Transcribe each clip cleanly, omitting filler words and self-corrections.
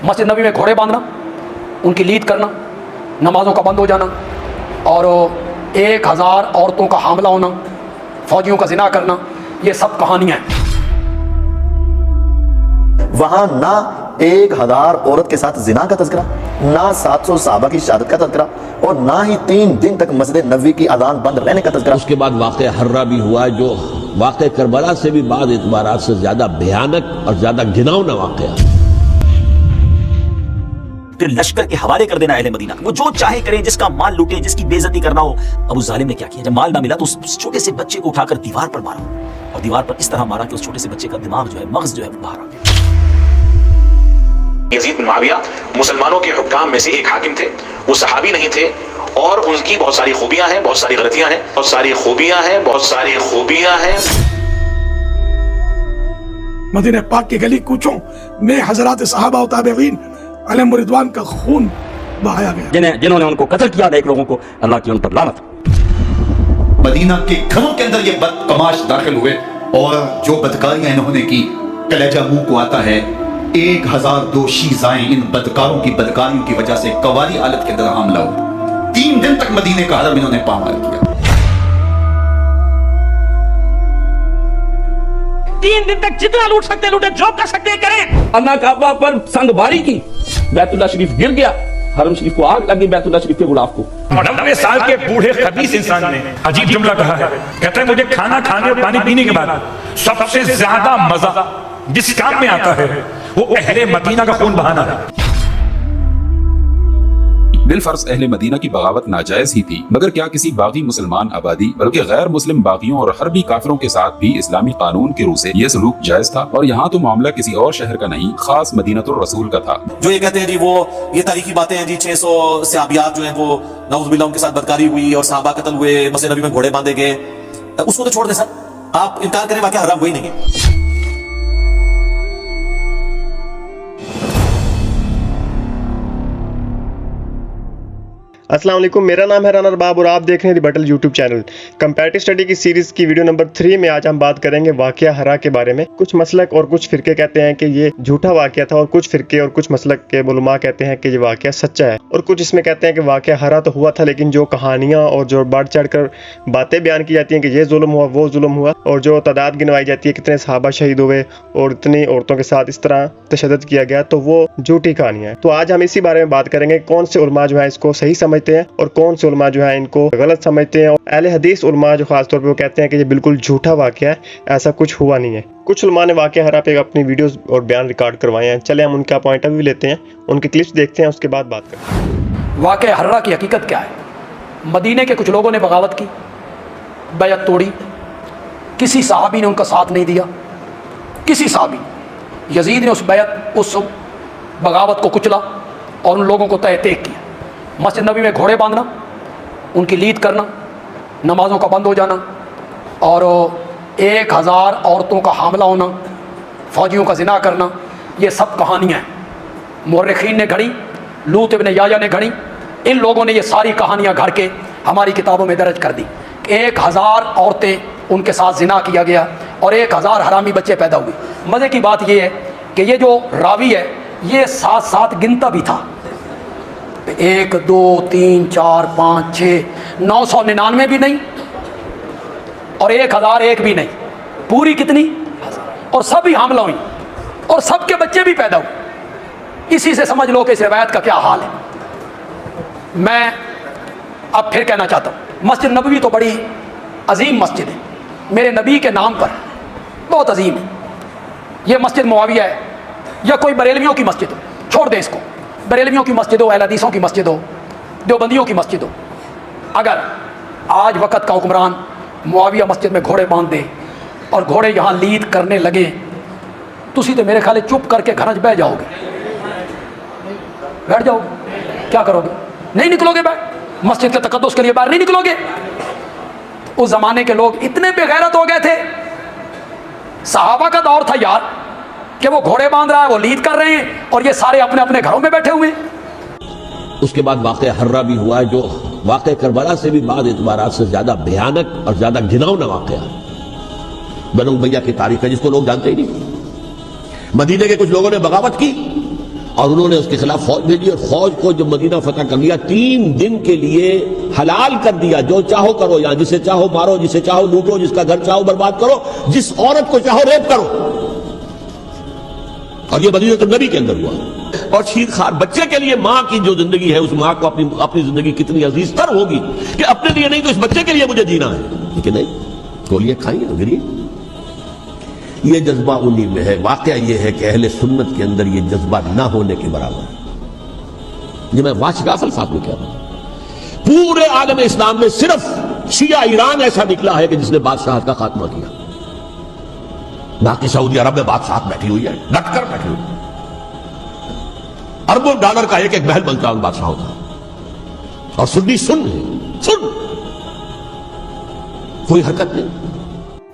मस्जिद नबी में घोड़े बांधना, उनकी लीद करना, नमाज़ों का बंद हो जाना और 1000 औरतों का हामला होना, फौजियों का जिना करना, ये सब कहानियाँ हैं। वहां ना 1000 औरत के साथ जिना का तज़किरा, ना 700 सहाबा की शहादत का तज़किरा और ना ही 3 दिन तक मस्जिद नबवी की अज़ान बंद रहने का तज़किरा। उसके बाद वाक़े हर्रा भी हुआ जो वाक़े करबला से भी बाद एतबारात से ज्यादा भयानक और ज्यादा घिनौना वाक़या। फिर लश्कर के हवाले कर देना अहले मदीना, वो जो चाहे करें, जिसका माल लूटे, जिसकी बेइज्जती करना हो। अबू जालिम ने क्या किया, जब माल ना मिला तो उस छोटे से बच्चे को उठाकर दीवार पर मारा और दीवार पर इस तरह मारा कि उस छोटे से बच्चे का दिमाग जो है, मगज जो है, बाहर आ गया। यजीद बिन मुआविया मुसलमानों के हुक्काम में से एक हाकिम थे, वो सहाबी नहीं थे और उनकी बहुत सारी खूबियां हैं, बहुत सारी गलतियां हैं, बहुत सारी खूबियां हैं, बहुत सारी खूबियां हैं। मदीना पाक की गली कूचों में हजरात सहाबा और ताबईन अलैहिम रिदवान का खून बहाया गया। जिन्होंने उनको कत्ल किया, एक लोगों को अल्लाह की उन पर लानत। मदीना के घरों के अंदर ये बदतमाश दाखिल हुए और जो बदकारियां इन्होंने की, कलेजा मुंह को आता है। 1002 शीज़ाएं इन बदकारों की बदकारियों की वजह से कवारी हालत के अंदर हमला हुआ। 3 दिन तक मदीने का हरम इन्होंने पामाल किया। 3 दिन तक जितना लूट सकते लूटे, जो कर सकते करें। अन्ना काबा पर संगबारी की, बैतुल्लाह शरीफ गिर गया, हरम शरीफ को आग लगी, बैतुल्लाह शरीफ के गुलाफ को। 90 साल के बूढ़े खबीस इंसान ने अजीब जुमला कहा है, कहते हैं मुझे खाना खाने और पानी पीने के बाद सबसे ज्यादा मजा जिस काम में आता है वो अहले मदीना का खून बहाना है। बिलफर्ज अहले मदीना की बगावत नाजायज ही थी, मगर क्या किसी बागी मुसलमान आबादी बल्कि गैर मुस्लिम बागियों और हरबी काफिरों के साथ भी इस्लामी कानून के रूह से यह सलूक जायज था? और यहाँ तो मामला किसी और शहर का नहीं, खास मदीनतुर रसूल का था। जो ये कहते हैं जी वो ये तारीखी बातें हैं जी, 600 सहाबियात जो हैं वो नऊज़ुबिल्लाह उनके साथ बदकारी हुई और सहाबा कत्ल हुए, मस्जिद नबी में घोड़े बांधे गए, उसको तो छोड़ दे सर, आप इनकार करें वाकया हराम वही नहीं है। अस्सलाम वालेकुम, मेरा नाम है राना अरबाब और आप देख रहे हैं rebuttal YouTube channel. Comparative study की सीरीज़ की वीडियो नंबर 3 में आज हम बात करेंगे वाक़या हरा के बारे में। कुछ मसलक और कुछ फ़िरके कहते हैं कि ये झूठा वाक़या था और कुछ फ़िरके और कुछ मसलक के उलमा कहते हैं कि ये वाक़या सच्चा है और कुछ इसमें कहते हैं कि वाक़या हरा तो हुआ था, लेकिन जो कहानियाँ और जो बढ़ चढ़ कर बातें बयान की जाती हैं कि ये जुल्म हुआ, वो जुल्म हुआ और जो तादाद गिनवाई जाती है कितने सहाबा शहीद हुए और इतनी औरतों के साथ इस तरह तशद्दुद किया गया, तो वो झूठी कहानियाँ हैं। तो आज हम इसी बारे में बात करेंगे, कौन से उलमा जो है इसको सही समझते हैं और कौन से उलमा जो है इनको गलत समझते हैं। और अहले हदीस उलमा जो खास तौर पे वो कहते हैं कि ये बिल्कुल झूठा वाक़या है, ऐसा कुछ हुआ नहीं है। कुछ उलमा ने वाक़या हरा पे अपनी वीडियोस और बयान रिकॉर्ड करवाए हैं, चले हम उनका पॉइंट ऑफ व्यू लेते हैं, उनके क्लिप्स देखते हैं, उसके बाद बात करते हैं। वाक़या हर्रा की हकीकत क्या है? मदीने के कुछ लोगों ने बगावत की, बैत तोड़ी, किसी सहाबी ने उनका साथ नहीं दिया, किसी सहाबी। यजीद ने उस बगावत को कुचला और उन लोगों को तहतीक किया। मस्जिद नबी में घोड़े बांधना, उनकी लीद करना, नमाज़ों का बंद हो जाना और 1000 औरतों का हामला होना, फौजियों का जिना करना, ये सब कहानियाँ हैं। मुर्रिखीन ने घड़ी, लूत इब्न याया ने घड़ी, इन लोगों ने ये सारी कहानियाँ घड़ के हमारी किताबों में दर्ज कर दी। 1000 औरतें उनके साथ जिना किया गया और 1000 हरामी बच्चे पैदा हुए। मज़े की बात यह है कि ये जो रावी है ये 7 गिनता भी था, 1 2 3 4 5 6 999 भी नहीं और 1001 भी नहीं, पूरी कितनी, और सभी हमला हुई और सबके बच्चे भी पैदा हुए। इसी से समझ लो कि इस रिवायत का क्या हाल है। मैं अब फिर कहना चाहता हूँ, मस्जिद नबवी तो बड़ी अजीम मस्जिद है, मेरे नबी के नाम पर बहुत अजीम है। यह मस्जिद मुआविया है या कोई बरेलवियों की मस्जिद हो, छोड़ दे इसको, बरेलवियों की मस्जिद हो, अहले हदीसों की मस्जिद हो, देवबंदियों की मस्जिद हो, अगर आज वक़्त का हुक्मरान मुआविया मस्जिद में घोड़े बांध दे और घोड़े यहाँ लीद करने लगे, तुसी तो मेरे ख्याल चुप करके घर बह जाओगे, बैठ जाओगे, क्या करोगे? नहीं निकलोगे बाहर, मस्जिद के तकद्दुस के लिए बाहर नहीं निकलोगे। उस ज़माने के लोग इतने बेगैरत हो गए थे, सहाबा का दौर था यार कि वो घोड़े बांध रहा है, वो लीद कर रहे हैं और ये सारे अपने अपने घरों में बैठे हुए हैं। उसके बाद वाक़े हर्रा भी हुआ जो वाक़े करबला से भी बाद एतबारात से ज्यादा भयानक और ज्यादा घिनौना वाक़या बनु उमय्या की तारीख है, जिसको लोग जानते ही नहीं। मदीने के कुछ लोगों ने बगावत की اور انہوں نے اس کے خلاف فوج بھیجی، اور فوج کو جب مدینہ فتح کر لیا 3 دن کے لیے حلال کر دیا، جو چاہو کرو، یہاں جسے چاہو مارو، جسے چاہو لوٹو، جس کا گھر چاہو برباد کرو، جس عورت کو چاہو ریپ کرو. اور یہ مدینہ النبی کے اندر ہوا. اور شیر خوار بچے کے لیے ماں کی جو زندگی ہے، اس ماں کو اپنی زندگی کتنی عزیز تر ہوگی کہ اپنے لیے نہیں تو اس بچے کے لیے مجھے جینا ہے. لیکن نہیں، گولیاں کھائیں اور گریے. یہ جذبہ انہی میں ہے. واقعہ یہ ہے کہ اہل سنت کے اندر یہ جذبہ نہ ہونے کے برابر ہے. یہ میں واشگاف الفاظ میں کہہ رہا ہوں. پورے عالم اسلام میں صرف شیعہ ایران ایسا نکلا ہے کہ جس نے بادشاہت کا خاتمہ کیا. باقی سعودی عرب میں بادشاہت بیٹھی ہوئی ہے، ڈٹ کر بیٹھی ہوئی ہے. اربوں ڈالر کا ایک محل بنتا ہے ان بادشاہوں کا. اور سنی سن کوئی حرکت نہیں.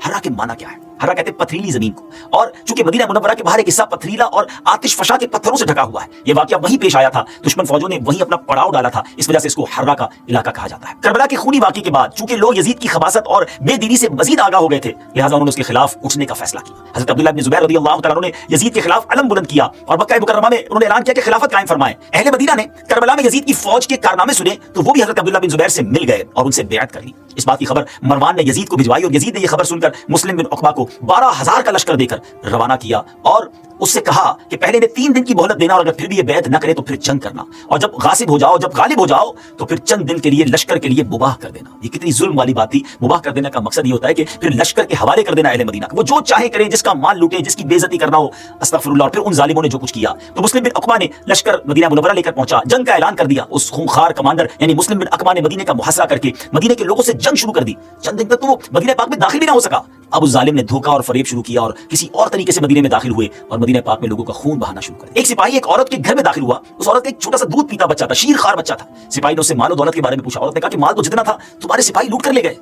ہرا کے معنی کیا ہے؟ ہرا کہتے ہیں پتھریلی زمین کو، اور چونکہ مدینہ منورہ کے باہر ایک حصہ پتھریلا اور آتش فشاں کے پتھروں سے ڈھکا ہوا ہے. یہ واقعہ وہیں پیش آیا تھا، دشمن فوجوں نے وہیں اپنا پڑاؤ ڈالا تھا، اس وجہ سے اس کو ہرا کا علاقہ کہا جاتا ہے. کربلا کے خونی واقعے کے بعد چونکہ لوگ یزید کی خباثت اور بے دینی سے مزید آگاہ ہو گئے تھے، لہٰذا انہوں نے اس کے خلاف اٹھنے کا فیصلہ کیا. حضرت عبداللہ بن زبیر رضی اللہ تعالیٰ عنہ نے یزید کے خلاف علم بلند کیا اور مکہ مکرمہ میں انہوں نے اعلان کیا کہ خلافت قائم فرمائیں. اہل مدینہ نے کربلا میں یزید کی فوج کے کارنامے سنے تو وہ بھی حضرت عبداللہ بن زبیر سے مل گئے اور ان سے بیعت کر لی. اس بات کی خبر مروان نے یزید کو بھجوائی اور یزید نے یہ خبر سن کر مسلم بن عقبہ کو 12,000 کا لشکر دے کر روانہ کیا اور اس سے کہا کہ پہلے انہیں 3 دن کی مہلت دینا اور اگر پھر بھی یہ بیعت نہ کرے تو پھر جنگ کرنا، اور جب غالب ہو جاؤ تو پھر چند دن کے لیے لشکر کے لیے مباح کر دینا. یہ کتنی ظلم والی بات تھی. مباح کر دینے کا مقصد یہ ہوتا ہے کہ پھر لشکر کے حوالے کر دینا اہل مدینہ کو، وہ جو چاہے کریں، جس کا مال لوٹے، جس کی بے عزتی کرنا ہو، استغفر اللہ. اور پھر ان ظالموں نے جو کچھ کیا تو مسلم بن عقبہ نے لشکر مدینہ منورہ لے کر پہنچا، جنگ کا اعلان کر دیا. اس خونخوار کمانڈر یعنی مسلم بن عقبہ نے مدینے کا محاصرہ کر کے مدینے کے لوگوں سے جنگ شروع کر دی. چند دن تک تو وہ مدینہ پاک میں داخل بھی نہ ہو سکا. اب اس ظالم نے دھوکہ اور فریب شروع کیا اور کسی اور طریقے سے مدینے میں داخل ہوئے اور مدینہ پاک میں لوگوں کا خون بہانا شروع کر دیا. ایک سپاہی ایک عورت کے گھر میں داخل ہوا. اس عورت کا ایک چھوٹا سا دودھ پیتا بچہ تھا، شیر خوار بچہ تھا. سپاہی نے اس سے مال و دولت کے بارے میں پوچھا. عورت نے کہا کہ مال تو جتنا تھا تمہارے سپاہی لوٹ کر لے گئے.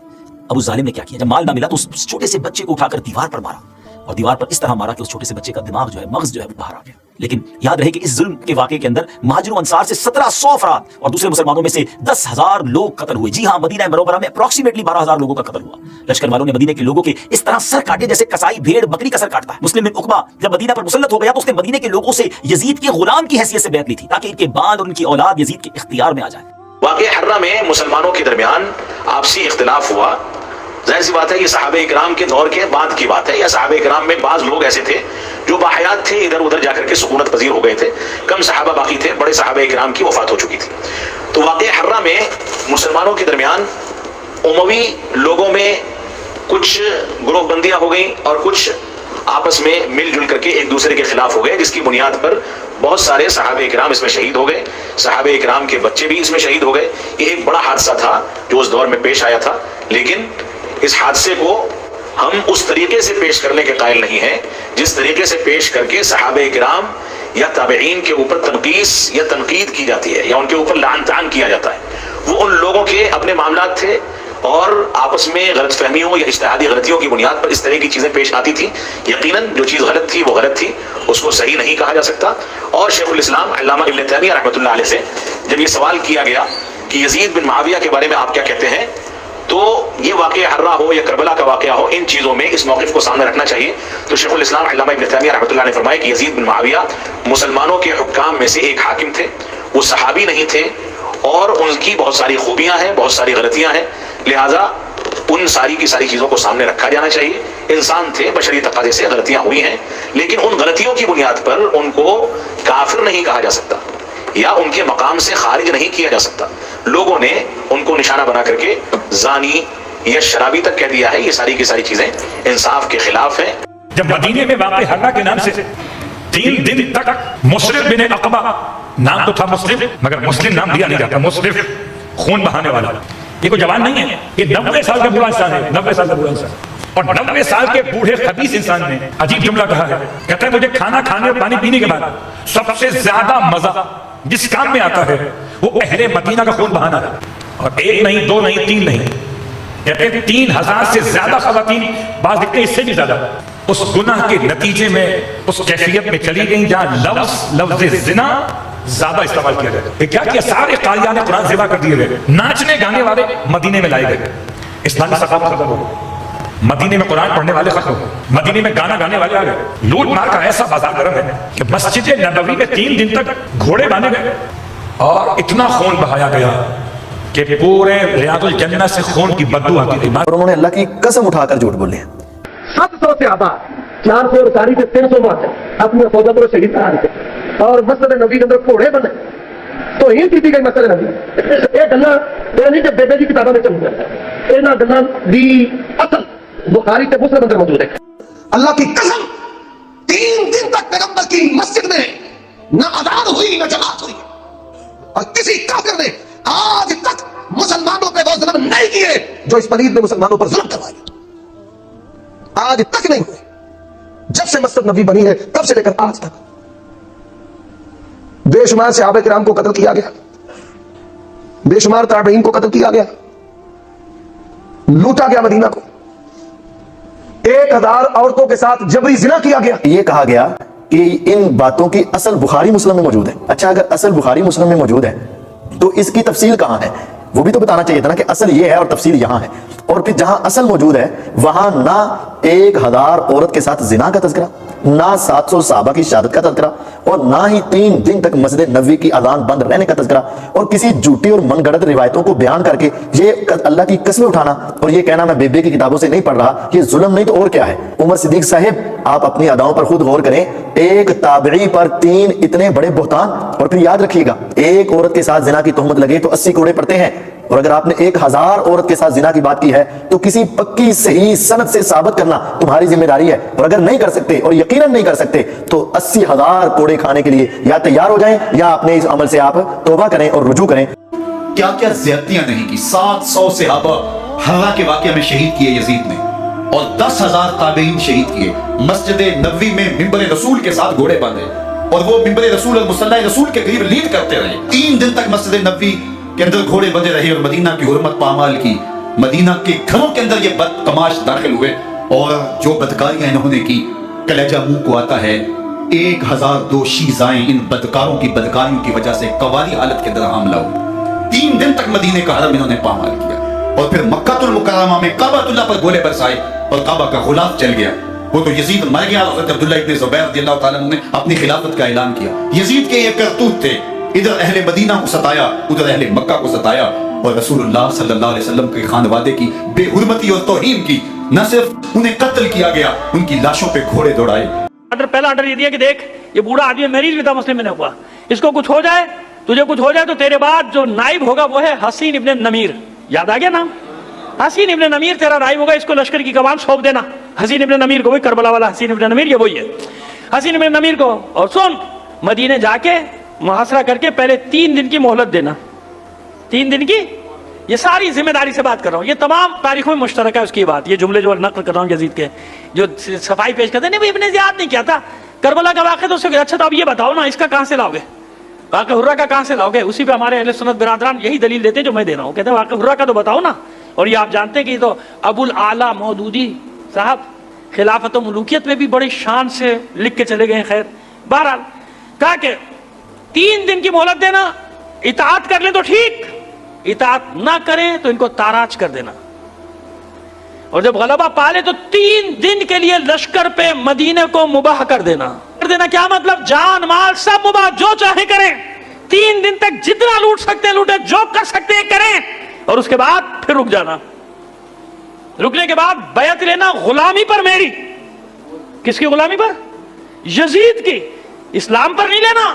اب اس ظالم نے کیا کیا، جب مال نہ ملا تو اس چھوٹے سے بچے کو اٹھا کر دیوار پر مارا، اور دیوار پر اس طرح مارا کہ اس چھوٹے سے بچے کا دماغ جو ہے، مغز جو ہے، باہر آ گیا. لیکن یاد رہے کہ اس ظلم کے واقعے کے اندر مہاجر و انصار سے 1700 افراد اور دوسرے مسلمانوں میں سے 10,000 لوگ قتل ہوئے. جی ہاں، مدینہ منورہ میں اپروکسیمیٹلی 12,000 لوگوں کا قتل ہوا. لشکر والوں نے مدینے کے لوگوں کے اس طرح سر کاٹے جیسے کسائی بھیڑ بکری کا سر کاٹتا ہے. مسلم بن عقبہ جب مدینہ پر مسلط ہو گیا تو اس نے مدینے کے لوگوں سے یزید کے غلام کی حیثیت سے بیعت لی تھی تاکہ ان کے بعد اور ان کی اولاد یزید کے اختیار میں آ جائے. واقعہ حرہ میں مسلمانوں کے درمیان آپسی اختلاف ہوا. ظاہر سی بات ہے یہ صحابہ اکرام کے دور کے بعد کی بات ہے، یا صحابہ اکرام میں بعض لوگ ایسے تھے جو باحیات تھے، ادھر ادھر جا کر کے سکونت پذیر ہو گئے تھے. کم صحابہ باقی تھے، بڑے صحابہ اکرام کی وفات ہو چکی تھی. تو واقعہ حرہ میں مسلمانوں کے درمیان اموی لوگوں میں کچھ گروہ بندیاں ہو گئیں اور کچھ آپس میں مل جل کر کے ایک دوسرے کے خلاف ہو گئے، جس کی بنیاد پر بہت سارے صحابہ اکرام اس میں شہید ہو گئے. صحابہ اکرام کے بچے بھی اس میں شہید ہو گئے. یہ ایک بڑا حادثہ تھا جو اس دور میں پیش آیا تھا، لیکن اس حادثے کو ہم اس طریقے سے پیش کرنے کے قائل نہیں ہیں جس طریقے سے پیش کر کے صحابہ اکرام یا تابعین کے اوپر تنقیص یا تنقید کی جاتی ہے یا ان کے اوپر لعن طعن کیا جاتا ہے. وہ ان لوگوں کے اپنے معاملات تھے اور آپس میں غلط فہمیوں یا اجتہادی غلطیوں کی بنیاد پر اس طرح کی چیزیں پیش آتی تھی. یقیناً جو چیز غلط تھی وہ غلط تھی، اس کو صحیح نہیں کہا جا سکتا. اور شیخ الاسلام علامہ ابن تیمیہ رحمۃ اللہ علیہ سے جب یہ سوال کیا گیا کہ یزید بن معاویہ کے بارے میں آپ کیا کہتے ہیں، تو یہ واقعہ حرہ ہو یا کربلا کا واقعہ ہو، ان چیزوں میں اس موقف کو سامنے رکھنا چاہیے. تو شیخ الاسلام علامہ ابن تیمیہ رحمۃ اللہ نے فرمایا کہ یزید بن معاویہ مسلمانوں کے حکام میں سے ایک حاکم تھے، وہ صحابی نہیں تھے اور ان کی بہت ساری خوبیاں ہیں، بہت ساری غلطیاں ہیں، لہٰذا ان ساری کی ساری چیزوں کو سامنے رکھا جانا چاہیے. انسان تھے، بشری تقاضے سے غلطیاں ہوئی ہیں، لیکن ان غلطیوں کی بنیاد پر ان کو کافر نہیں کہا جا سکتا یا ان کے مقام سے خارج نہیں کیا جا سکتا. لوگوں نے ان کو نشانہ بنا کر کے زانی یا شرابی تک کہہ دیا ہے. یہ ساری کی ساری چیزیں انصاف کے خلاف ہیں. جب مدینے میں واقع حرہ کے نام سے 3 دن تک مسلم بن عقبہ، نام تو تھا مسلم مگر مسلم نام دیا نہیں جاتا، مسلم خون بہانے والا. یہ کوئی جوان نہیں ہے، یہ 90 سال کا بوڑھا انسان ہے، 90 سال کا بوڑھا انسان. اور 90 سال کے بوڑھے خبیث انسان نے عجیب جملہ کہا ہے، کہتا ہے مجھے کھانا کھانے اور پانی پینے کے بعد سب سے زیادہ مزہ جس کام میں آتا ہے وہ اہل مدینہ کا خون بہانا ہے. اور 1 نہیں 2 نہیں 3 نہیں، کہتے ہیں 3000 سے زیادہ خواتین، بعض لکھتے ہیں اس سے بھی زیادہ، اس گناہ کے نتیجے میں اس کیفیت میں چلی گئیں جہاں لفظ زنا زیادہ استعمال کیا گیا. کیا کیا؟ سارے قاریان قرآن ذبح کر دیے گئے، ناچنے گانے والے مدینے میں لائے گئے، اسلامی ثقافت ختم ہو گئی. मदीने में कुरान पढ़ने वाले खत्म हो, मदीने में गाना गाने वाले आ गए, लूट मार का ऐसा बाजार गर्म है कि मस्जिद नबवी में 3 दिन तक घोड़े बांधे गए और इतना खून बहाया गया कि पूरे रियादुल जन्नत से खून की बदबू आती थी। और उन्होंने अल्लाह की कसम उठाकर झूठ बोले। 700 से आबा 400 से 300 माते अपने फौजा पर शहीद करा थे और मस्जिद नबी के अंदर घोड़े बने तो ही की गई मस्जिद नबी ये गल्ला यानी कि बेबे की किताबों में चल गया इना गल्ला दी असल बुखारी से मुस्लिम अंदर मौजूद है। अल्लाह की कसम 3 दिन तक पैगंबर की मस्जिद में न अजान हुई न जमात हुई और किसी काफिर ने आज तक मुसलमानों पे वो जुल्म नहीं किए जो इस पलीद ने मुसलमानों पर जुल्म करवाया। आज तक नहीं हुए, जब से मस्जिद नबी बनी है तब से लेकर आज तक बेशुमार सहाबा किराम को कत्ल किया गया, बेशुमार ताबईन को कत्ल किया गया, लूटा गया मदीना को, 1000 औरतों के साथ जबरी जिना किया गया। ये कहा गया कि इन बातों की असल बुखारी मुस्लिम में मौजूद है। अच्छा, अगर असल बुखारी मुस्लिम में मौजूद है तो इसकी तफसील कहां है? वो भी तो बताना चाहिए था ना कि असल ये है और तफसील यहां है। और फिर जहां असल मौजूद है वहां ना 1000 औरत के साथ जिना का तज़किरा, ना 700 सहाबा की शहादत का तज़किरा और ना ही 3 दिन तक मस्जिद नबवी की अजान बंद रहने का तज़किरा और किसी झूठी और मनगढ़ंत रिवायतों को बयान करके ये अल्लाह की कसमें उठाना और ये कहना मैं बेबे की किताबों से नहीं पढ़ रहा, ये जुल्म नहीं तो और क्या है? उमर सिद्दीक साहिब, आप अपनी अदाओं पर खुद गौर करें। एक ताबई पर 3 इतने बड़े बुहतान, और फिर याद रखिएगा एक औरत के साथ जिना की तोहमत लगे तो 80 कोड़े पड़ते हैं। और अगर आपने 1000 औरत के साथ जिना की बात की है तो किसी पक्की सही सनद से साबित करना तुम्हारी जिम्मेदारी है। और अगर नहीं कर सकते और यकीनन नहीं कर सकते तो 80,000 कोड़े खाने के लिए या तैयार हो जाएं या अपने इस अमल से आप तौबा करें और रुजू करें। क्या क्या ज्यादतियां नहीं की। 700 सहाबा हर्रा के वाकये में शहीद किए यजीद ने और 10,000 ताबईन शहीद किए। मस्जिद नबवी में मिंबर रसूल के साथ घोड़े बांधे और वो मिंबर रसूल और मुसल्ला रसूल के करीब लीड करते रहे। 3 दिन तक मस्जिद नबवी के अंदर घोड़े बंधे रहे और मदीना की हुर्मत पामाल की। मदीना के घरों के अंदर ये बदतमाश दाखिल हुए और जो बदकारियां इन्होंने की, कलेजा मुंह को आता है। 1002 शीज़ाएं इन बदकारों की बदकारियों की वजह से कवाली हालत के अंदर हमला हुआ। 3 दिन तक मदीने का हरम इन्होंने पामाल किया और फिर मक्कातुल मुकर्रमा में काबातुल्लाह पर गोले बरसाए और काबा का गुलाफ जल गया। वो तो यजीद मर गया। हज़रत अब्दुल्लाह इब्न ज़ुबैर रज़ियल्लाहु ताला अन्हु ने अपनी खिलाफत का ऐलान किया। यजीद के ये करतूत थे, इधर अहले मदीना को सताया, उधर अहले मक्का को सताया और रसूलुल्लाह सल्लल्लाहु अलैहि वसल्लम के खानवादे की बेहुरमती और तौहीन की। न सिर्फ उन्हें कत्ल किया गया, उनकी लाशों पे घोड़े दौड़ाए। पहला ऑर्डर ये दिया कि देख ये बूढ़ा आदमी मरीज भी था मुस्लिम में नहीं हुआ, इसको कुछ हो जाए, तुझे कुछ हो जाए तो तेरे बाद जो नाइब होगा वो है हसीन इब्न नमीर। याद आ गया नाम? हसीन इब्न नमीर तेरा नाइब होगा, इसको लश्कर की कमान सौंप देना। हसीन इब्न नमीर को, वही करबला वाला हसीन इब्न नमीर, ये वही है हसीन इब्न नमीर को। और सुन, मदीने जाके मुहासरा करके पहले 3 दिन की मोहलत देना। 3 दिन की, ये सारी जिम्मेदारी से बात कर रहा हूँ, ये तमाम तारीखों में मुश्तरक है उसकी बात। ये जुमले जो नकल कर रहा हूँ यजीद के, जो सफाई पेश करते नहीं भाई इब्ने ज़ियाद नहीं किया था करबला का वाक़या, तो उससे अच्छा तो अब ये बताओ ना इसका कहाँ से लाओगे, वाक़या हुर्रा का कहाँ से लाओगे? उसी पे हमारे अहले सुन्नत बिरादरान यही दलील देते हैं जो मैं दे रहा हूँ, कहते हैं वाक़या हुर्रा का तो बताओ ना। और ये आप जानते हैं कि तो अबुल आला मौदूदी साहब खिलाफत मुलूकियत में भी बड़ी शान से लिख के चले गए। खैर बहरहाल कहा कि 3 दिन की मोहलत देना, इताअत कर ले तो ठीक, इताअत ना करें तो इनको ताराज कर देना। और जब गलबा पाले तो 3 दिन के लिए लश्कर पे मदीने को मुबाह कर देना। कर देना क्या मतलब? जान माल सब मुबाह, जो चाहे करें। 3 दिन तक जितना लूट सकते हैं लूटे, जो कर सकते हैं करें। और उसके बाद फिर रुक जाना। रुकने के बाद बैत लेना गुलामी पर मेरी। किसकी गुलामी पर? यजीद की। इस्लाम पर नहीं लेना,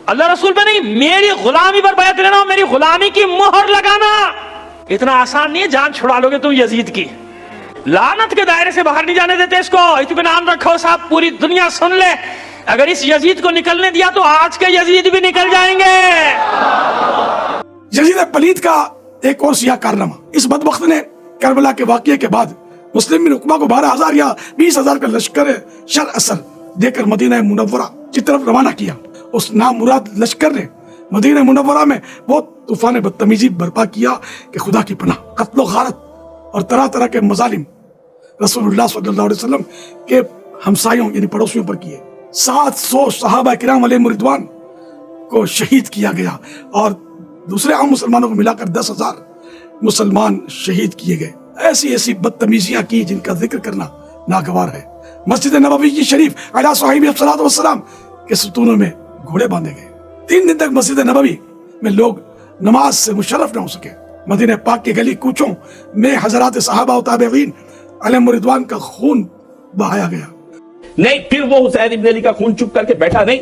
अल्लाह रसूल पे नहीं, मेरी गुलामी पर बैत लेना, मेरी गुलामी की मोहर लगाना। इतना आसान नहीं है, जान छुड़ा लोगे तुम यजीद की। लानत के दायरे से बाहर नहीं जाने देते इसको। इत्मीनान रखो साहब, पूरी दुनिया सुन ले, अगर इस यजीद को निकलने दिया तो आज के यजीद भी निकल जाएंगे। यजीद पलीद का एक और सियाह कारनामा, इस बदबख्त ने करबला के वाक़ये के बाद मुस्लिम रुकबा को 12,000 या 20,000 का लश्कर शर असर देकर मदीना मुनव्वरा की तरफ रवाना किया। उस नामुराद लश्कर ने मदीना मुनव्वरा में बहुत तूफान बदतमीजी बर्पा किया कि खुदा की पनाह, कत्ल गारत और तरह तरह के मजालिम रसूलुल्लाह सल्लल्लाहु अलैहि वसल्लम के हमसायों यानी पड़ोसियों पर किए। 700 सहाबा किराम अलैहिम रिदवान को शहीद किया गया और दूसरे आम मुसलमानों को मिलाकर 10,000 मुसलमान शहीद किए गए। ऐसी ऐसी बदतमीजियां की जिनका जिक्र करना नागवार है। मस्जिद नबवी की शरीफ अला साहिब सलात वस्सलाम के सतूनों में घोड़े बांधे गए। 3 दिन तक मस्जिद नबवी में लोग नमाज से मुशर्रफ न हो सके। मदीना पाक के गली कूचों में हजरात सहाबा और ताबईन अलैहिम रिदवान का खून बहाया गया। नहीं, फिर वो हुसैन इब्न अली का खून चुप करके बैठा नहीं।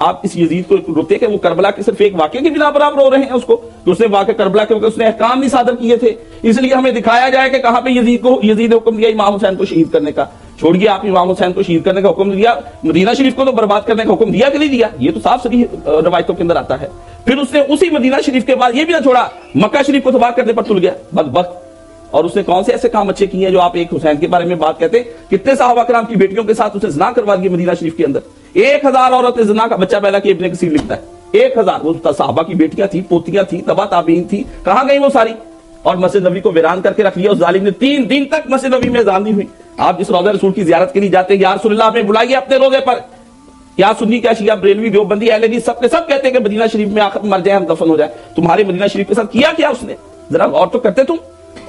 आप इस यजीद को रोकते कि वो करबला के सिर्फ एक वाक्य की बिना पर आप रो रहे हैं उसको, तो उसने वाक़या करबला के उसने अहकाम नहीं सादर किए थे, इसलिए हमें दिखाया जाए कि कहां पे यजीद ने हुक्म दिया इमाम हुसैन को शहीद करने का। छोड़िए आप इमाम हुसैन को शहीद करने का हुक्म दिया, मदीना शरीफ को तो बर्बाद करने का हुक्म दिया कि नहीं दिया? ये तो साफ सही रवायतों के अंदर आता है। फिर उसने उसी मदीना शरीफ के बाद ये भी ना छोड़ा, मक्का शरीफ को तबाह करने पर तुल गया बदबख्त। और उसने कौन से ऐसे काम अच्छे किए हैं जो आप एक हुसैन के बारे में बात कहते हैं? कितने सहाबा कराम की बेटियों के साथ उसने ज़िना करवा दिया मदीना शरीफ के अंदर। 1000 औरतें ज़िना का बच्चा पैदा किए, इब्ने कसीर लिखता है 1000। वो सहाबा की बेटियां थी, पोतियां थी, तबा ताबीन थी, कहां गई वो सारी? और मस्जिद नबी को वीरान करके रख लिया उस जालिम ने। 3 दिन तक मस्जिद नबी में अज़ान नहीं हुई। आप जिस रोज़े रसूल की ज़ियारत के लिए जाते हैं, या रसूलल्लाह आपने बुलाइए अपने रोज़े पर। क्या सुन्नी, क्या शिया, बरेलवी, देवबंदी, अहले हदीस सब के सब कहते हैं कि मदीना शरीफ में आखिर मर जाए, हम दफन हो जाए। तुम्हारे मदीना शरीफ के साथ किया क्या उसने? जरा गौर तो करते तुम।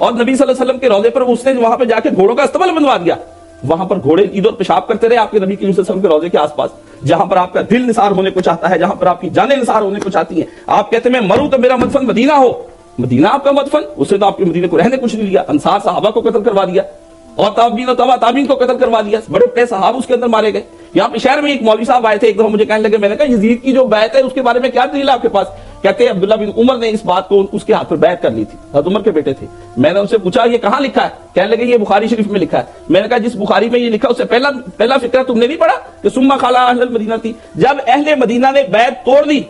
और नबी सल्लल्लाहु अलैहि वसल्लम के रोज़े पर उसने वहां पे जाके घोड़ों का अस्तबल बनवा दिया। वहां पर घोड़े ईद और पेशाब करते रहे आपके नबी करीम सल्लल्लाहु अलैहि वसल्लम के रोज़े के आसपास, जहां पर आपका दिल निसार होने को चाहता है, जहां पर आपकी जानें निसार होने को चाहती हैं। आप कहते हैं मैं मरूं तो मेरा मदफन मदीना हो। मदीना आपका मदफन? उसने तो आपके मदीने को रहने कुछ नहीं दिया। अंसार सहाबा को कत्ल करवा दिया और ताबीन और तबा ताबीन को कत्ल करवा दिया। बड़े बड़े सहाबा उसके अंदर मारे गए। यहाँ पे शहर में एक मौलवी साहब आए थे, एक दफा मुझे कहने लगे, मैंने कहा यजीद की जो बैत है उसके बारे में क्या दलील है आपके पास? कहते हैं अब्दुल्ला बिन उमर ने इस बात को उसके हाथ पर बैत कर ली थी। हज़रत उमर के बेटे थे। मैंने उनसे पूछा ये कहाँ लिखा है? कहने लगे ये बुखारी शरीफ में लिखा है। मैंने कहा जिस बुखारी में ये लिखा उससे पहला फिक्रा तुमने नहीं पढ़ा कि सुम्मा खाला अहल मदीना थी? जब अहले मदीना ने बैत तोड़ दी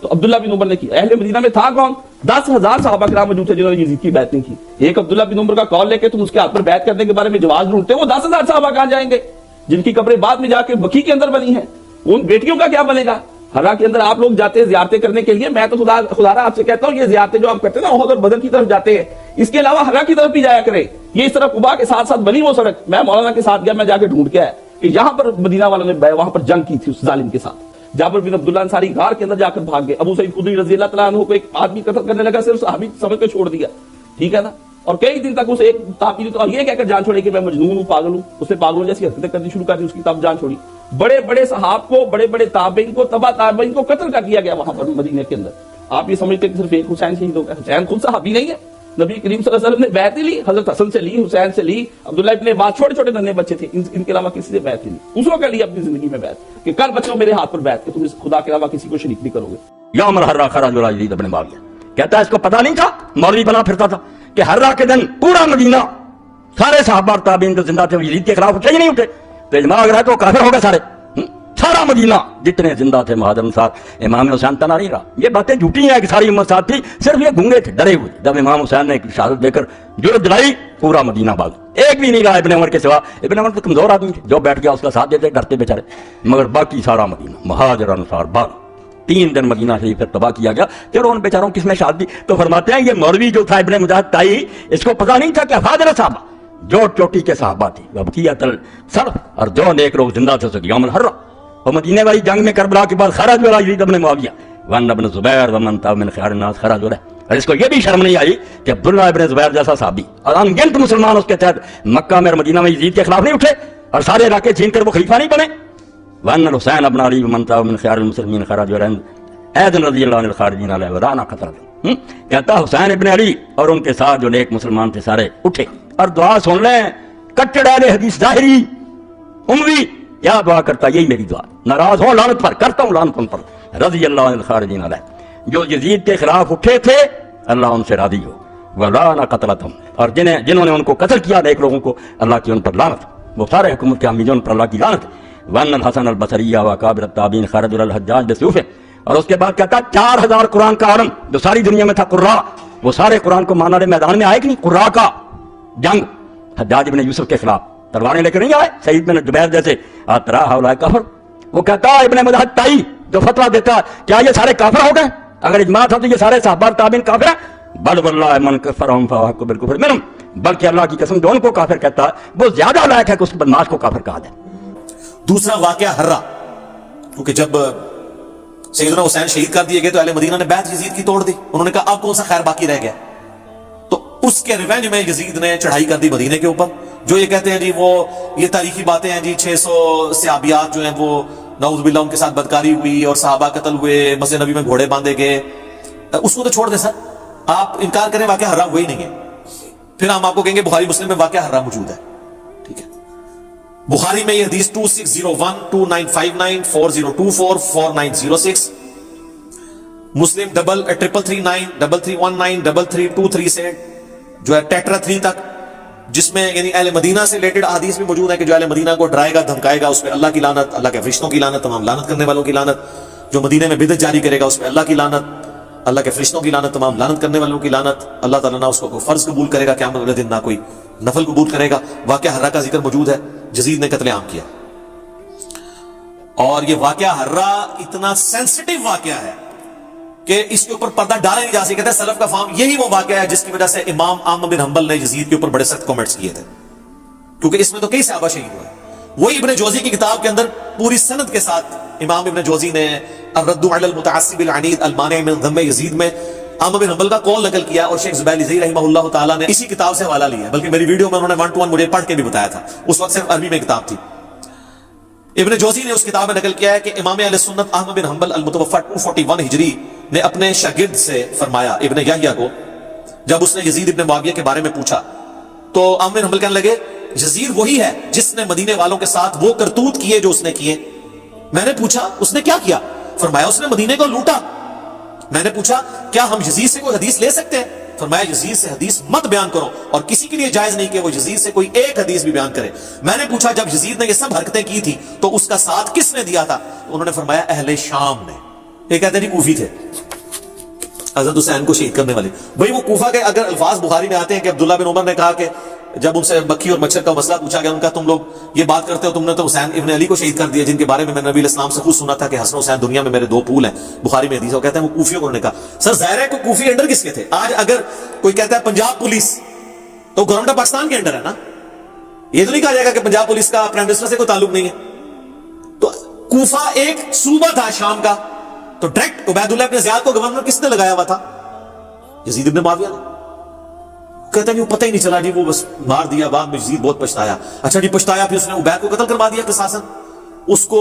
तो अब्दुल्ला बिन उमर ने की। अहले मदीना में था कौन? 10,000 सहाबा किराम मौजूद थे जिन्होंने यजीद की बैत नहीं की। एक अब्दुल्ला बिन उमर का कॉल लेके तुम उसके हाथ पर बैत करने के बारे में जवाब ढूंढते, वो 10,000 सहाबा कहां जाएंगे जिनकी कब्रें बाद में जाके बकी के अंदर बनी है? उन बेटियों का क्या बनेगा? हरा के अंदर आप लोग जाते हैं ज़ियारतें करने के लिए। मैं तो खुदारा आपसे कहता हूं ये ज़ियारतें जो आप करते हैं ना उहद और बदर की तरफ जाते हैं, इसके अलावा हरा की तरफ भी जाया करें। ये इस तरफ कुबा के साथ साथ बनी वो सड़क, मैं मौलाना के साथ गया, मैं जाके ढूंढ के आया कि यहां पर मदीना वालों ने वहां पर जंग की थी उस जालिम के साथ। जाबिर बिन अब्दुल्ला अंसारी गार के अंदर जाकर भाग गए। अबू सईद खुदरी रज़ी अल्लाह तआला अन्हु को एक आदमी कत्ल करने लगा, सिर्फ सहाबी समझ के छोड़ दिया, ठीक है ना। और कई दिन तक उसे एक ताबीन तो ये कहकर जान छोड़ी कि मैं मजनून हूं, पागल हूं। उसने पागलों जैसी हरकतें करनी शुरू कर दी, उसकी तब जान छोड़ी। बड़े बड़े सहाब को, बड़े बड़े ताबईन को, तबा ताबईन को कत्ल कर दिया गया वहां पर मदीने के अंदर। आप ये समझते कि सिर्फ एक हुसैन शहीद हो गया? हुसैन खुद सहाबी नहीं है। नबी करीम सल्लल्लाहु अलैहि वसल्लम ने बैत ली, हजरत हसन से ली, हुसैन से ली, अब्दुल्ला इब्ने अब्बास छोटे छोटे नन्हे बच्चे थे, इनके अलावा किसी से बैत नहीं। दूसरों के लिए अपनी जिंदगी में बैत कि कल बच्चों मेरे हाथ पर बैत कि तुम इस खुदा के अलावा किसी को शरीक नहीं करोगे। यौम हर्रा खराज वला यजीद इब्न मुआविया कहता है इसको पता नहीं था, मौलवी बना फिरता था कि हर्रा के दिन पूरा मदीना सारे सहाबा ताबीन तो जिंदा थे, यजीद के खिलाफ उठे ही नहीं उठे, तो इजमा अगर है तो काफिर हो गए सारे। सारा मदीना जितने जिंदा थे मुहाजिर अंसार, इमाम हुसैन तना नहीं रहा। ये बातें झूठी हैं कि सारी उम्मत साथ थी, सिर्फ ये गूंगे थे, डरे हुए। जब इमाम हुसैन ने शहादत देकर जुर्रत दिलाई, पूरा मदीना भाग, एक भी नहीं रहा इब्ने उमर के सिवा। इब्ने उमर तो कमजोर आदमी थे, जो बैठ गया उसका साथ देते, डरते बेचारे, मगर बाकी सारा मदीना मुहाजिर अंसार भाग। 3 दिन मदीना शरीफ पर तबाह किया गया। फिर उन बेचारों किसमें शादी? तो फरमाते हैं ये मौलवी जो था इब्ने मुजाहिद ताई, इसको पता नहीं था कि हफाजर साहबा जो चोटी के साहबा थी वबकियतल सल्फ, और जो नेक लोग जिंदा थे उसको यौमुल हर्रा। और मदीने वाली जंग में करबला के बाद खरज वाला यजीद इब्न मुआविया वन इब्न जुबैर व मन था मिन खियार नास खरज वाला। और इसको ये भी शर्म नहीं आई कि अब्दुल्ला इब्न जुबैर जैसा साहबी और अनगिनत मुसलमान उसके तहत मक्का में और मदीना में यजीद के खिलाफ नहीं उठे और सारे इलाके छीन कर वो खलीफा नहीं बने। वन हुसैन इब्न अली व मन था मिन खियार मुसलमीन खरज वाला ऐदन रज़ी अल्लाह अन्हुल खारिजीन अलैहि वराना खतरा। कहता हुसैन इब्न अली और उनके साथ जो नेक मुसलमान थे सारे उठे। और दुआ सुन लें, कट्टर अहले हदीस ज़ाहिरी उमवी क्या दुआ करता, यही मेरी दुआ। नाराज हो लानत पर, करता हूं लानत उन पर, रज़ी अल्लाह अन्हुल खारिजीन अलैहि, जो यजीद के खिलाफ उठे थे अल्लाह उनसे राजी हो। वलाना कतलतहुम, और जिन्होंने उनको कत्ल किया नेक लोगों को, अल्लाह की उन पर लानत, वो सारे हुकूमत के हामियों पर अल्लाह की लानत। वन अल हसन अल बसरिया व काबिर ताबीन खरज अल हज्जाज बिसूफ। और उसके बाद कहता 4000 कुरान का आलम जो सारी दुनिया में था, कुर्रा, वो सारे कुरान को मानने मैदान में आए कि नहीं? कुर्रा का जंग हज्जाज इब्न यूसुफ के खिलाफ तलवारें लेकर नहीं आए, सईद बिन जुबैर जैसे आतरा हौला काफिर। वो कहता इब्ने मुजाहिद ताई जो फतवा देता, क्या ये सारे काफिर हो गए? अगर इजमा था तो ये सारे सहाबा ताबीन काफिर हैं? बल वल्लाहि मन कफरहुम फहुवा बिलकुफ्र मिनहुम, बल्कि अल्लाह की कसम जो उनको काफिर कहता है वो ज्यादा लायक है कि उस बदमाश को काफिर कहा जाए। दूसरा वाकया हर्रा, क्योंकि जब सैयदना हुसैन शहीद कर दिए गए तो अहले मदीना ने बैत यजीद की तोड़ दी। उन्होंने कहा अब कौन सा खैर बाकी रह गया? तो اس کے ریونج میں یزید نے چڑھائی کر دی مدینے کے اوپر. جو یہ کہتے ہیں جی وہ یہ تاریخی باتیں ہیں جی 600 صحابیات جو ہیں وہ نعوذ باللہ ان کے ساتھ بدکاری ہوئی اور صحابہ قتل ہوئے, مسجد نبی میں گھوڑے باندھے گئے, اس کو تو چھوڑ دیں سر, آپ انکار کریں واقعہ حرام وہی نہیں ہے. پھر ہم آپ کو کہیں گے بخاری مسلم میں واقعہ حرام موجود ہے. ٹھیک ہے, بخاری میں یہ حدیث 2601 2959 4024 4906, مسلم 3339 3319 3323 سے جو ہے ٹیٹرا 3 تک, جس میں یعنی اہل مدینہ سے ریلیٹڈ احادیث بھی موجود ہے کہ جو اہل مدینہ کو ڈرائے گا دھمکائے گا اس پہ اللہ کی لعنت, اللہ کے فرشتوں کی لعنت, تمام لعنت کرنے والوں کی لعنت. جو مدینہ میں بدعت جاری کرے گا اس پہ اللہ کی لعنت, اللہ کے فرشتوں کی لعنت, تمام لعنت کرنے والوں کی لعنت. اللہ تعالیٰ نہ اس کو کوئی فرض قبول کرے گا قیامت والے دن, نہ کوئی نفل قبول کرے گا. واقعہ حرہ کا ذکر موجود ہے, یزید نے قتل عام کیا. اور یہ واقعہ حرہ اتنا سینسٹیو واقعہ ہے کہ اس کے اوپر پردہ ڈالے نہیں جا سکتے. سلف کا فہم یہی وہ واقعہ ہے جس کی وجہ سے امام احمد بن حنبل نے یزید کے اوپر بڑے سخت کمنٹس کیے تھے, کیونکہ اس میں تو کئی صحابہ شہید ہوئے. وہی ابن جوزی کی کتاب کے اندر پوری سند کے ساتھ امام ابن جوزی نے الرد علی المتعصب العنید المانع من ذم یزید میں احمد بن حنبل کا قول نقل کیا, اور شیخ زبیلی رحمہ اللہ تعالیٰ نے اسی کتاب سے حوالہ لیا. بلکہ میری ویڈیو میں انہوں نے 1 to 1 مجھے پڑھ کے بھی بتایا تھا, اس وقت صرف عربی میں کتاب تھی. ابن جوزی نے اس کتاب میں نقل کیا ہے کہ امام اہل سنت احمد بن حنبل المتوفی 241 ہجری نے اپنے شاگرد سے فرمایا, ابن یحییٰ کو, جب اس نے یزید ابن معاویہ کے بارے میں پوچھا تو احمد بن حنبل کہنے لگے یزید وہی ہے جس نے مدینے والوں کے ساتھ وہ کرتوت کیے جو اس نے کیے. میں نے پوچھا اس نے کیا کیا؟ فرمایا اس نے مدینے کو لوٹا. میں نے پوچھا کیا ہم یزید سے کوئی حدیث لے سکتے ہیں؟ فرمایا یزید سے حدیث مت بیان کرو, اور کسی کے لیے جائز نہیں کہ وہ یزید سے کوئی ایک حدیث بھی بیان کرے. میں نے پوچھا جب یزید نے یہ سب حرکتیں کی تھی تو اس کا ساتھ کس نے دیا تھا؟ انہوں نے فرمایا اہل شام نے. یہ کہتے ہیں کوفی تھے, حضرت حسین کو شہید کرنے والے. بھائی وہ کوفہ کے اگر الفاظ بخاری میں آتے ہیں کہ عبداللہ بن عمر نے کہا کہ جب ان سے مکھی اور مچھر کا مسئلہ پوچھا گیا, ان کا تم لوگ یہ بات کرتے ہو, تم نے تو حسین ابن علی کو شہید کر دیا جن کے بارے میں نبی علیہ السلام سے خود سنا تھا کہ حسن حسین دنیا میں میرے 2 پھول ہیں. بخاری میں حدیث ہے, وہ کہتے ہیں وہ کوفیوں کو انہوں نے کہا. سر ظاہر ہے کہ کوفی انڈر کس کے تھے؟ آج اگر کوئی کہتا ہے پنجاب پولیس تو گورنمنٹ آف پاکستان کے انڈر ہے نا. یہ تو نہیں کہا جائے گا کہ پنجاب پولیس کا پرائم منسٹر سے کوئی تعلق نہیں ہے. تو کوفہ ایک صوبہ تھا شام کا, تو ڈائریکٹ عبید اللہ ابن زیاد کو گورنر کس نے لگایا ہوا تھا؟ یزید ابن معاویہ نے. کہتے ہیں وہ پتہ ہی نہیں چلا جی, وہ بس مار دیا, بعد میں یزید بہت پچھتایا. اچھا جی پچھتایا, پھر اس نے عبید کو قتل کروا دیا پرشاسن, اس کو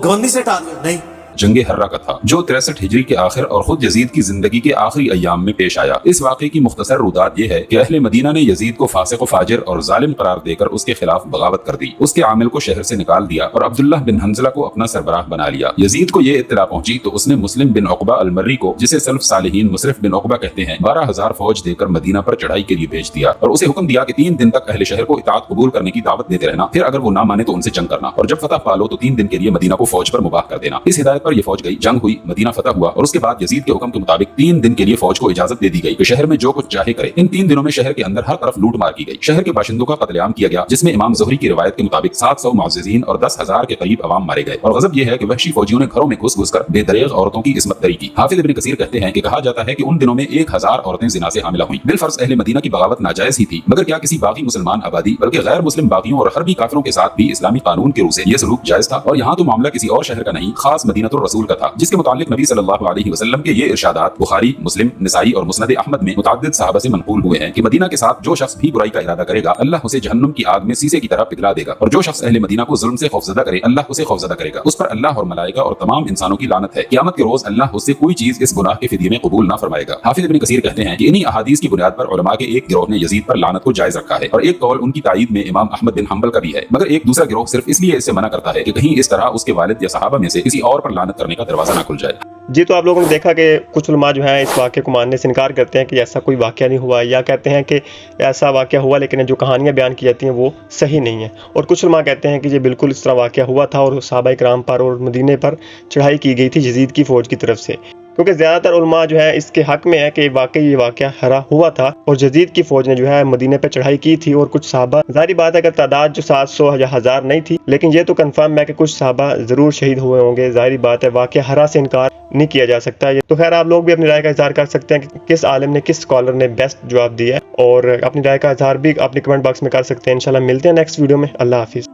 گورنری سے ہٹا دیا؟ نہیں, جنگ حرہ کا تھا جو 63 ہجری کے آخر اور خود یزید کی زندگی کے آخری ایام میں پیش آیا. اس واقعے کی مختصر رودات یہ ہے کہ اہل مدینہ نے یزید کو فاسق و فاجر اور ظالم قرار دے کر اس کے خلاف بغاوت کر دی. اس کے عامل کو شہر سے نکال دیا اور عبداللہ بن حنظلہ کو اپنا سربراہ بنا لیا. یزید کو یہ اطلاع پہنچی تو اس نے مسلم بن عقبہ المری کو, جسے سلف صالحین مصرف بن عقبہ کہتے ہیں, 12,000 فوج دے کر مدینہ پر چڑھائی کے لیے بھیج دیا اور اسے حکم دیا کہ 3 دن تک اہل شہر کو اطاعت قبول کرنے کی دعوت دیتے رہنا, پھر اگر وہ نہ مانے تو ان سے جنگ کرنا, اور جب فتح پالو تو 3 دن کے لیے مدینہ کو فوج پر مباح کر دینا. اس ہدایت پر یہ فوج گئی, جنگ ہوئی, مدینہ فتح ہوا, اور اس کے بعد یزید کے حکم کے مطابق 3 دن کے لیے فوج کو اجازت دے دی گئی کہ شہر میں جو کچھ چاہے کرے. ان 3 دنوں میں شہر کے اندر ہر طرف لوٹ مار کی گئی. شہر کے باشندوں کا قتل عام کیا گیا, جس میں امام زہری کی روایت کے مطابق 700 معززین اور 10,000 کے قریب عوام مارے گئے. اور غضب یہ ہے کہ وحشی فوجیوں نے گھروں میں گھس گھس کر بے دریغ عورتوں کی عصمت دری کی. حافظ ابن کثیر کہتے ہیں کہ کہا جاتا ہے کہ ان دنوں میں 1,000 عورتیں زنا سے حاملہ ہوئیں. بالفرض اہل مدینہ کی بغاوت ناجائز ہی تھی, مگر کیا کسی باغی مسلمان آبادی بلکہ غیر مسلم باغیوں اور حربی کافروں کے ساتھ بھی اسلامی قانون کے روح سے یہ سلوک جائز تھا؟ اور یہاں تو معاملہ کسی اور شہر کا نہیں, خاص مدینہ الرسول کا تھا, جس کے متعلق نبی صلی اللہ علیہ وسلم کے یہ ارشادات بخاری, مسلم, نسائی اور مسند احمد میں متعدد صحابہ سے منقول ہوئے ہیں کہ مدینہ کے ساتھ جو شخص بھی برائی کا ارادہ کرے گا اللہ اسے جہنم کی آگ میں سیسے کی طرح پگھلا دے گا, اور جو شخص اہل مدینہ کو ظلم سے خوفزدہ کرے اللہ اسے خوفزدہ کرے گا. اس پر اللہ اور ملائکہ اور تمام انسانوں کی لعنت ہے. قیامت کے روز اللہ اس سے کوئی چیز اس گناہ کے فدیے میں قبول نہ فرمائے گا. حافظ ابن کثیر کہتے ہیں کہ انہی احادیث کی بنیاد پر علماء کے ایک گروہ نے یزید پر لعنت کو جائز رکھا ہے, اور ایک قول ان کی تائید میں امام احمد بن حنبل کا بھی ہے, مگر ایک دوسرا گروہ صرف اس لیے اسے منع کرتا ہے کہ کہیں اس طرح اس کے والد یا صحابہ میں سے کسی اور پر لعنت کرنے کا دروازہ نہ کھل جائے. جی تو آپ لوگوں نے دیکھا کہ کچھ علماء جو ہیں اس واقعے کو ماننے سے انکار کرتے ہیں کہ ایسا کوئی واقعہ نہیں ہوا, یا کہتے ہیں کہ ایسا واقعہ ہوا لیکن جو کہانیاں بیان کی جاتی ہیں وہ صحیح نہیں ہیں. اور کچھ علماء کہتے ہیں کہ یہ بالکل اس طرح واقعہ ہوا تھا اور صحابہ کرام پر اور مدینے پر چڑھائی کی گئی تھی یزید کی فوج کی طرف سے, کیونکہ زیادہ تر علماء جو ہے اس کے حق میں ہے کہ واقعی یہ واقعہ حرہ ہوا تھا اور یزید کی فوج نے جو ہے مدینے پہ چڑھائی کی تھی. اور کچھ صحابہ, ظاہری بات ہے کہ تعداد جو 700 یا 1000 نہیں تھی, لیکن یہ تو کنفرم ہے کہ کچھ صحابہ ضرور شہید ہوئے ہوں گے. ظاہری بات ہے واقعہ حرہ سے انکار نہیں کیا جا سکتا. تو خیر آپ لوگ بھی اپنی رائے کا اظہار کر سکتے ہیں کہ کس عالم نے, کس اسکالر نے بیسٹ جواب دیا ہے, اور اپنی رائے کا اظہار بھی اپنے کمنٹ باکس میں کر سکتے ہیں. انشاءاللہ ملتے ہیں نیکسٹ ویڈیو میں. اللہ حافظ.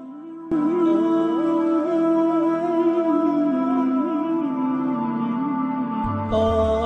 Oh